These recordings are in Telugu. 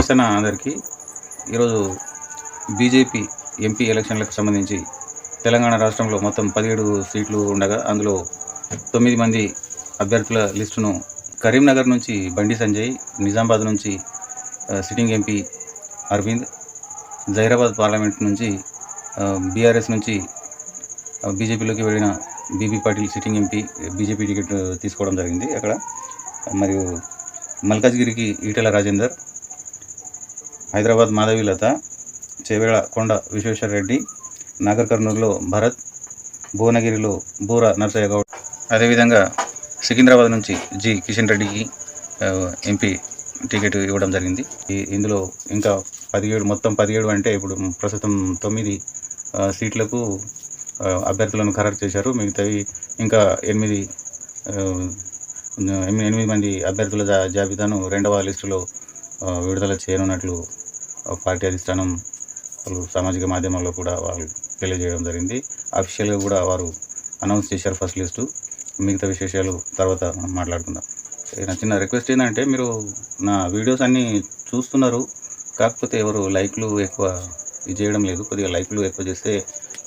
నమస్తే అన్న అందరికీ. ఈరోజు బీజేపీ ఎంపీ ఎలక్షన్లకు సంబంధించి తెలంగాణ రాష్ట్రంలో మొత్తం 17 సీట్లు ఉండగా అందులో 9 మంది అభ్యర్థుల లిస్టును కరీంనగర్ నుంచి బండి సంజయ్, నిజామాబాద్ నుంచి sitting MP Arvind, Zaheerabad parliament నుంచి బీఆర్ఎస్ నుంచి బీజేపీలోకి వెళ్ళిన B B Patil sitting MP BJP ticket తీసుకోవడం జరిగింది అక్కడ. మరియు మల్కాజ్గిరికి ఈటెల రాజేందర్, హైదరాబాద్ మాధవీలత, చేవేళ కొండ విశ్వేశ్వర రెడ్డి, నాగర్ కర్నూలులో భరత్, భువనగిరిలో బూర నర్సయ్య గౌడ్, అదేవిధంగా సికింద్రాబాద్ నుంచి జి కిషన్ రెడ్డికి ఎంపీ టికెట్ ఇవ్వడం జరిగింది. ఇందులో ఇంకా 17 అంటే ఇప్పుడు ప్రస్తుతం 9 సీట్లకు అభ్యర్థులను ఖరారు చేశారు. మిగతావి ఇంకా 8 మంది అభ్యర్థుల జాబితాను 2వ లిస్టులో విడుదల చేయనున్నట్లు పార్టీ అధిష్టానం సామాజిక మాధ్యమాల్లో కూడా వాళ్ళు తెలియజేయడం జరిగింది. అఫీషియల్గా కూడా వారు అనౌన్స్ చేశారు ఫస్ట్ లిస్టు. మిగతా విశేషాలు తర్వాత మనం మాట్లాడుకుందాం. నా చిన్న రిక్వెస్ట్ ఏంటంటే, మీరు నా వీడియోస్ అన్నీ చూస్తున్నారు, కాకపోతే ఎవరు లైక్లు ఎక్కువ చేయడం లేదు. కొద్దిగా లైక్లు ఎక్కువ చేస్తే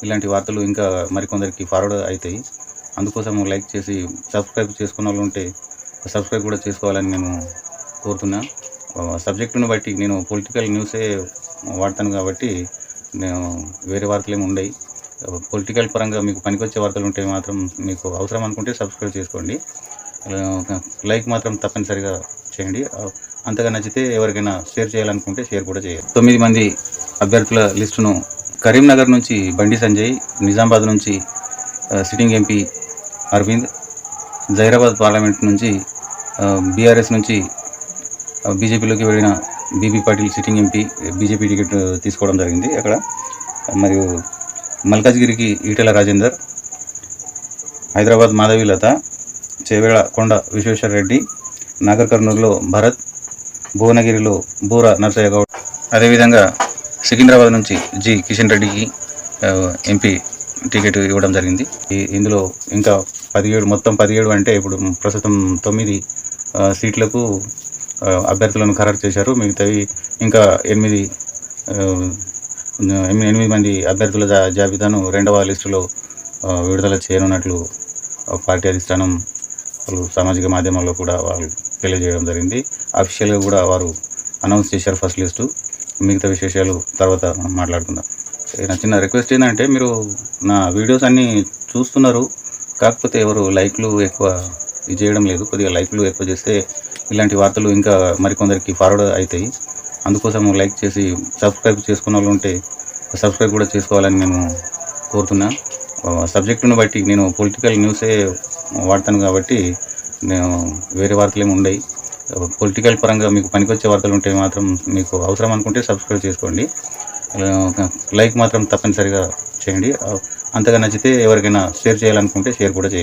ఇలాంటి వార్తలు ఇంకా మరికొందరికి ఫార్వర్డ్ అవుతాయి. అందుకోసం లైక్ చేసి సబ్స్క్రైబ్ చేసుకున్న వాళ్ళు ఉంటే సబ్స్క్రైబ్ కూడా చేసుకోవాలని నేను కోరుతున్నా. సబ్జెక్టును బట్టి నేను పొలిటికల్ న్యూసే వాడతాను కాబట్టి నేను వేరే వార్తలు ఏమి ఉండవు. పొలిటికల్ పరంగా మీకు పనికొచ్చే వార్తలు ఉంటే మాత్రం మీకు అవసరం అనుకుంటే సబ్స్క్రైబ్ చేసుకోండి. లైక్ మాత్రం తప్పనిసరిగా చేయండి. అంతగా నచ్చితే ఎవరికైనా షేర్ చేయాలనుకుంటే షేర్ కూడా చేయాలి. 9 మంది అభ్యర్థుల లిస్టును కరీంనగర్ నుంచి బండి సంజయ్, నిజామాబాద్ నుంచి sitting MP Arvind, Zaheerabad parliament నుంచి బీఆర్ఎస్ నుంచి బీజేపీలోకి వెళ్ళిన B B Patil sitting MP BJP ticket తీసుకోవడం జరిగింది అక్కడ. మరియు మల్కాజ్గిరికి ఈటెల రాజేందర్, హైదరాబాద్ మాధవీలత, చేవేళ కొండ విశ్వేశ్వర రెడ్డి, నాగర్ కర్నూలులో భరత్, భువనగిరిలో బూర నర్సయ్య గౌడ్, అదేవిధంగా సికింద్రాబాద్ నుంచి జి కిషన్ రెడ్డికి ఎంపీ టికెట్ ఇవ్వడం జరిగింది. ఇందులో ఇంకా 17 అంటే ఇప్పుడు ప్రస్తుతం 9 సీట్లకు అభ్యర్థులను ఖరారు చేశారు. మిగతావి ఇంకా 8 మంది అభ్యర్థుల జాబితాను 2వ లిస్టులో విడుదల చేయనున్నట్లు పార్టీ అధిష్టానం సామాజిక మాధ్యమాల్లో కూడా వాళ్ళు తెలియజేయడం జరిగింది. అఫీషియల్గా కూడా వారు అనౌన్స్ చేశారు ఫస్ట్ లిస్టు. మిగతా విశేషాలు తర్వాత మనం మాట్లాడుకుందాం. నా చిన్న రిక్వెస్ట్ ఏంటంటే, మీరు నా వీడియోస్ అన్నీ చూస్తున్నారు, కాకపోతే ఎవరు లైక్లు ఎక్కువ చేయడం లేదు. కొద్దిగా లైక్లు ఎక్కువ చేస్తే ఇలాంటి వార్తలు ఇంకా మరికొందరికి ఫార్వర్డ్ అవుతాయి. అందుకోసం లైక్ చేసి సబ్స్క్రైబ్ చేసుకున్న వాళ్ళు ఉంటే సబ్స్క్రైబ్ కూడా చేసుకోవాలని నేను కోరుతున్నా. సబ్జెక్టును బట్టి నేను పొలిటికల్ న్యూసే వాడతాను కాబట్టి నేను వేరే వార్తలు ఏమి ఉండవు. పొలిటికల్ పరంగా మీకు పనికొచ్చే వార్తలు ఉంటే మాత్రం మీకు అవసరం అనుకుంటే సబ్స్క్రైబ్ చేసుకోండి. లైక్ మాత్రం తప్పనిసరిగా చేయండి. అంతగా నచ్చితే ఎవరికైనా షేర్ చేయాలనుకుంటే షేర్ కూడా చేయాలి.